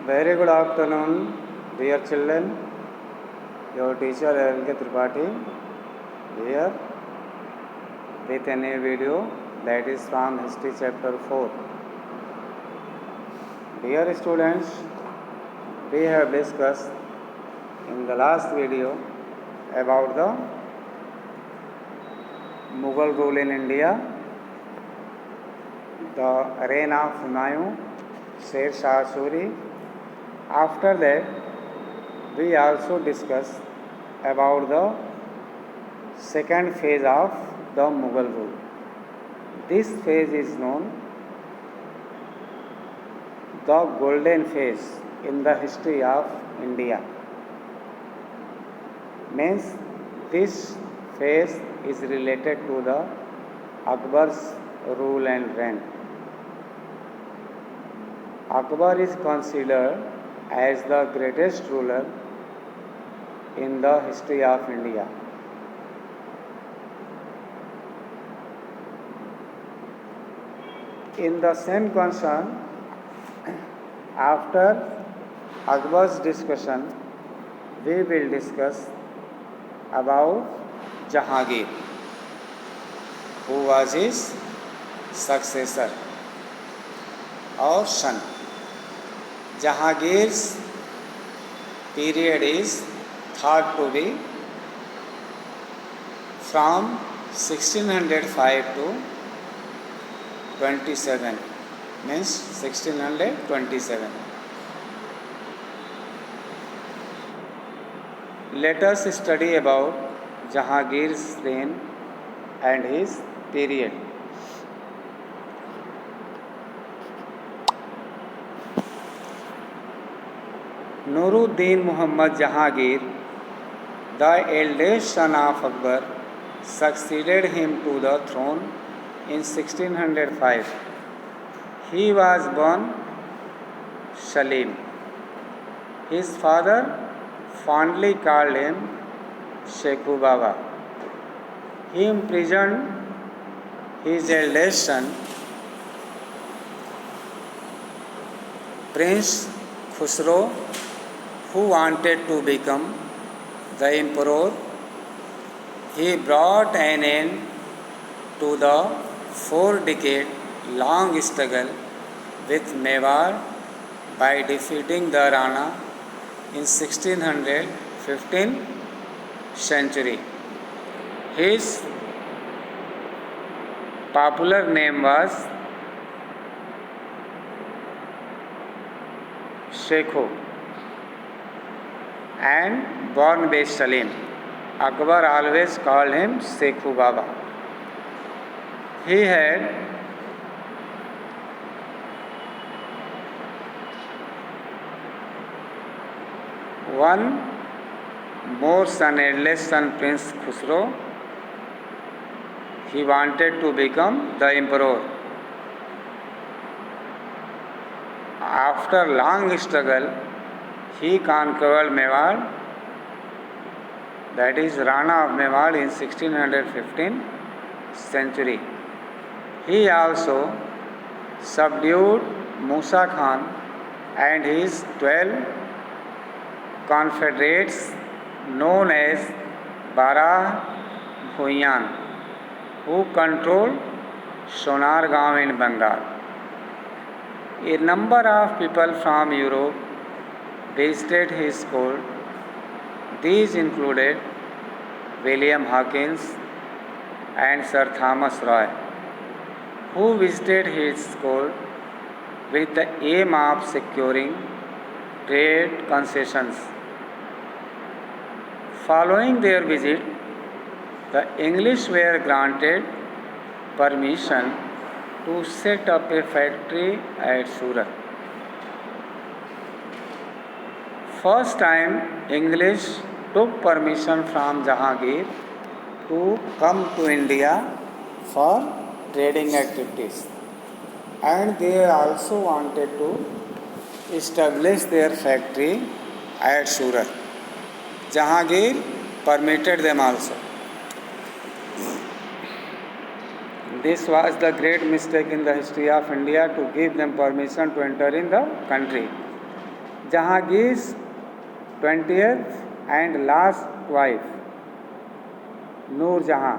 Very good afternoon, dear children. Your teacher L.K. Tripathi here with a new video that is from History chapter 4. Dear students, we have discussed in the last video about the Mughal rule in India, the reign of Humayun, Sher Shah Suri. After that, we also discussed about the second phase of the Mughal rule. This phase is known the golden phase in the history of India. Means this phase is related to the Akbar's rule and reign. Akbar is considered as the greatest ruler in the history of India. In the same concern, after Akbar's discussion, we will discuss about Jahangir, who was his successor or son. Jahangir's period is thought to be from 1605 to 27, means 1627. Let us study about Jahangir's reign and his period. Nuruddin Muhammad Jahangir, the eldest son of Akbar, succeeded him to the throne in 1605. He was born Salim. His father fondly called him Shekhu Baba. He imprisoned his eldest son, Prince Khusro, who wanted to become the emperor. He brought an end to the 4-decade-long struggle with Mewar by defeating the Rana in 1615 century. His popular name was Shekhu and born by Salim. Akbar always called him Shekhu Baba. He had one more son, eldest son, Prince Khusro. He wanted to become the emperor. After long struggle, he conquered Mewar, that is Rana of Mewar, in 1615 century. He also subdued Musa Khan and his 12 confederates known as Bara Bhuiyan, who controlled Sonargaon in Bengal. A number of people from Europe visited his court. These included William Hawkins and Sir Thomas Roy, who visited his court with the aim of securing trade concessions. Following their visit, the English were granted permission to set up a factory at Surat. First time English took permission from Jahangir to come to India for trading activities, and they also wanted to establish their factory at Surat. Jahangir permitted them also. This was the great mistake in the history of India, to give them permission to enter in the country. Jahangir's 20th and last wife, नूर जहाँ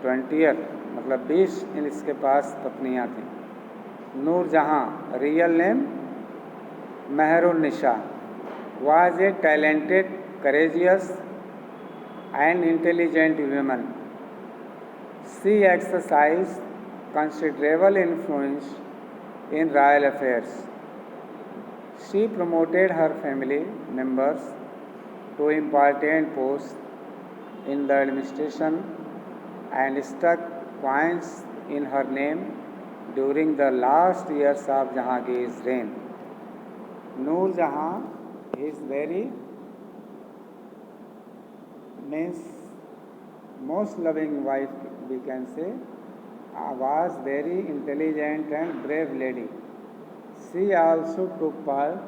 20th मतलब 20 इसके पास पत्नियाँ थीं। नूर जहाँ real name Mehrunnisa was a talented, courageous and intelligent woman. She exercised considerable influence in royal affairs. She promoted her family members to important posts in the administration and stuck coins in her name during the last years of Jahangir's reign. Noor Jahan, his very means most loving wife, we can say, was very intelligent and brave lady. She also took part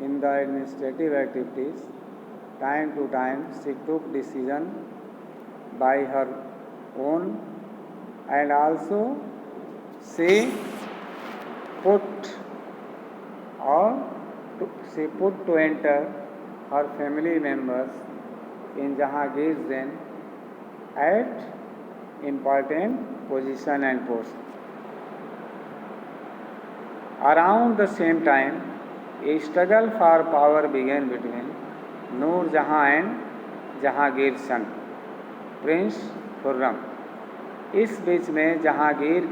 in the administrative activities. Time to time, she took decision by her own, and also she put to enter her family members in Jahangir's reign at important position and post. Around the same time, a struggle for power began between Noor Jahan and Jahangir's son, Prince Khurram. इस बीच में जहांगीर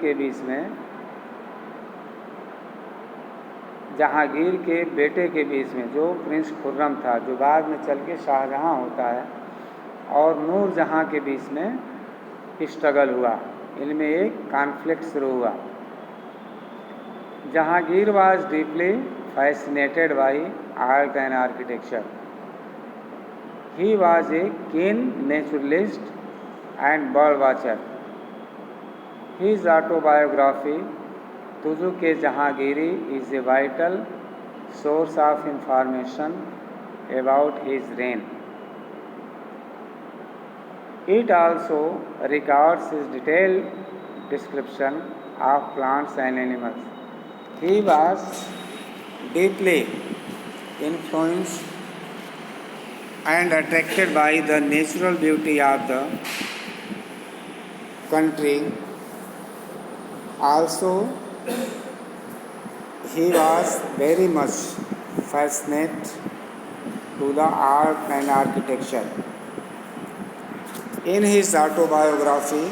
के बेटे के बीच में जो Prince Khurram था, जो बाद में चल के शाहजहां होता है, और नूर जहां के बीच में स्ट्रगल हुआ। इनमें एक कॉन्फ्लिक्ट शुरू हुआ। Jahangir was deeply fascinated by art and architecture. He was a keen naturalist and bird watcher. His autobiography, Tuzuk-e-Jahangiri, is a vital source of information about his reign. It also records his detailed description of plants and animals. He was deeply influenced and attracted by the natural beauty of the country. Also, he was very much fascinated to the art and architecture. In his autobiography,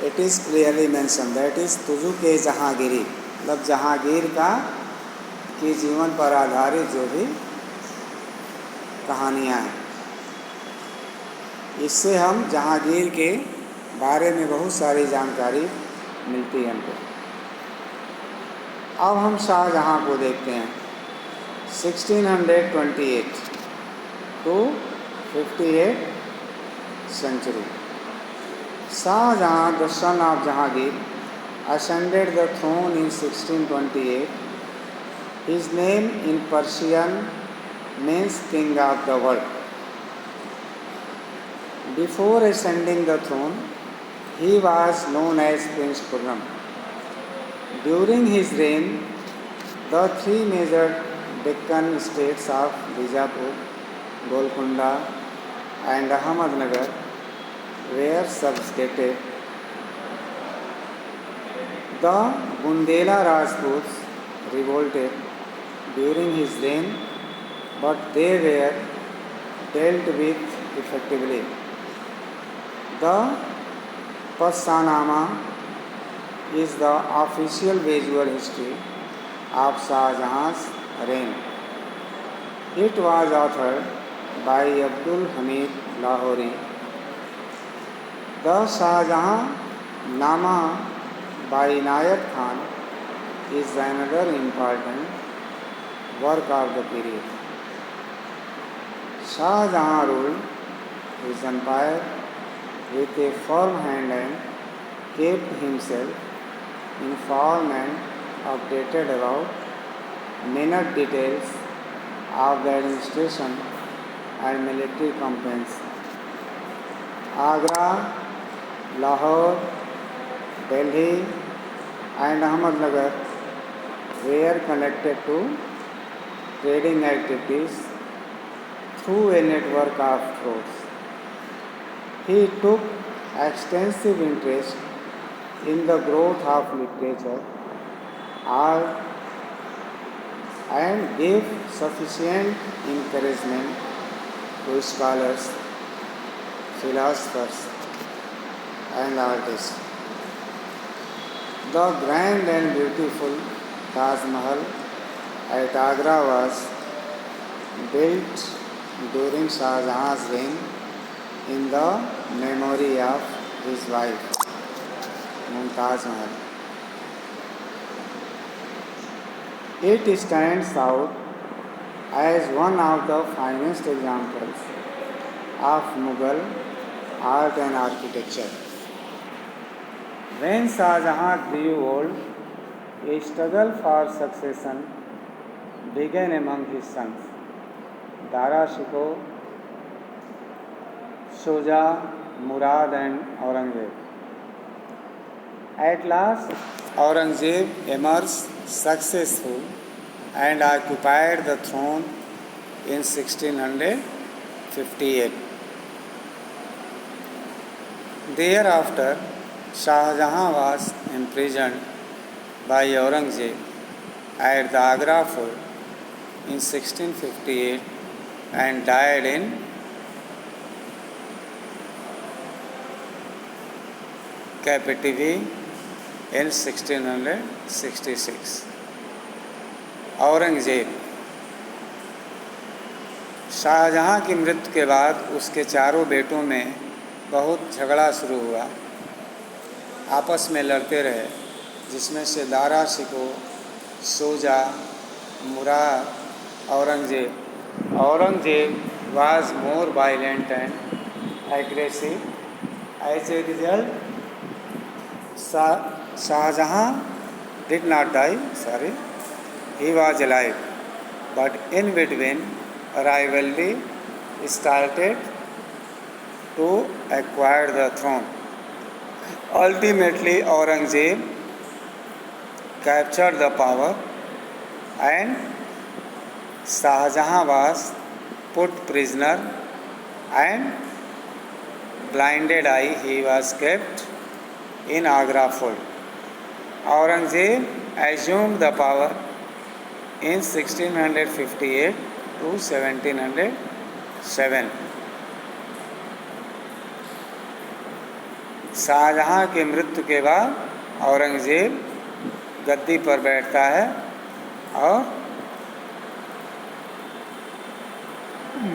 it is clearly mentioned that is तुजुक-ए-जहांगीरी, मतलब जहांगीर के जीवन पर आधारित जो भी कहानियाँ हैं, इससे हम जहांगीर के बारे में बहुत सारी जानकारी मिलती है हमको। अब हम शाहजहां को देखते हैं। 1628 to 58 century. Shahjahan, the son of Jahangir, ascended the throne in 1628. His name in Persian means king of the world. Before ascending the throne, he was known as Prince Khurram. During his reign, the three major Deccan states of Bijapur, Golconda and Ahmednagar were subjugated. The Bundela Rajputs revolted during his reign, but they were dealt with effectively. The Pasanama is the official visual history of Shahjahan's reign. It was authored by Abdul Hamid Lahori. The Shahjahan Nama by Inayat Khan is another important work of the period. Shahjahan ruled his empire with a firm hand and kept himself informed and updated about minute details of the administration and military campaigns. Agra, Lahore, Delhi and Ahmednagar were connected to trading activities through a network of roads. He took extensive interest in the growth of literature, art, and gave sufficient encouragement to scholars, philosophers, and artists. The grand and beautiful Taj Mahal at Agra was built during Shah Jahan's reign in the memory of his wife Mumtaz Mahal. It stands out as one of the finest examples of Mughal art and architecture. When Shah Jahan grew old, a struggle for succession began among his sons, Dara Shikoh, Shuja, Murad, and Aurangzeb. At last, Aurangzeb emerged successful and occupied the throne in 1658. Thereafter, Shah Jahan was imprisoned by Aurangzeb at the Agra fort in 1658 and died in captivity in 1666. Aurangzeb Shahjahan की मृत्यु के बाद उसके चारों बेटों में बहुत झगड़ा शुरू हुआ, आपस में लड़ते रहे, जिसमें से दारा शिकोह, शुजा, मुराद, Aurangzeb was more violent and aggressive. As a result, Shahjahan did not die, he was alive, but in between rivalry started to acquire the throne. Ultimately, Aurangzeb captured the power and Shahjahan was put prisoner and blinded eye he was kept in Agra fort. Aurangzeb assumed the power in 1658 to 1707. Shahjahan की मृत्यु के बाद औरंगजेब गद्दी पर बैठता है और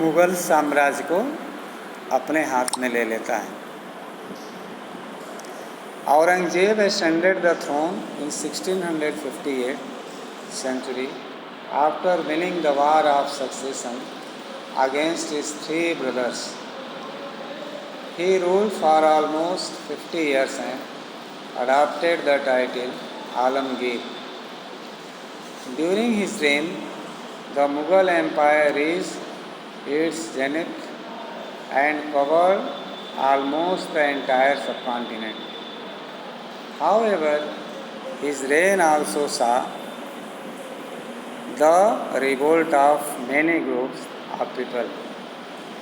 मुगल साम्राज्य को अपने हाथ में ले लेता है. Aurangzeb ascended the throne in 1658 century after winning the war of succession against his three brothers. He ruled for almost 50 years and adopted the title Alamgir. During his reign, the Mughal Empire reached its zenith and covered almost the entire subcontinent. However, his reign also saw the revolt of many groups of people,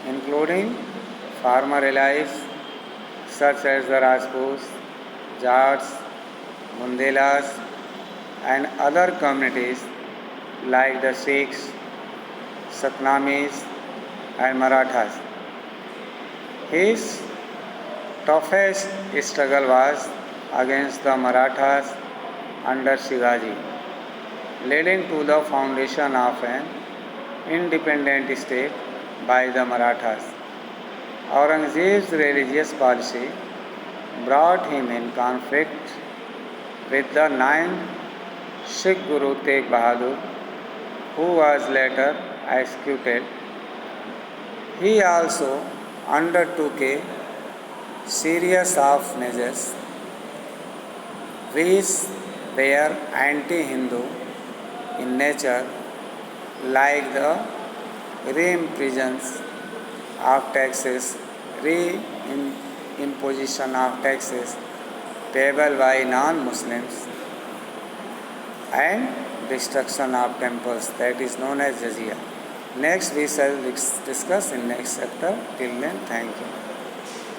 including farmer allies such as the Rajputs, Jats, Bundelas, and other communities like the Sikhs, Satnamis, and Marathas. His toughest struggle was against the Marathas under Shivaji, leading to the foundation of an independent state by the Marathas. Aurangzeb's religious policy brought him in conflict with the ninth Sikh Guru Tegh Bahadur, who was later executed. He also undertook a series of measures which were anti-Hindu in nature, like the re-imposition of taxes payable by non-Muslims and destruction of temples, that is known as jizya. Next we shall discuss in next chapter. Till then, thank you.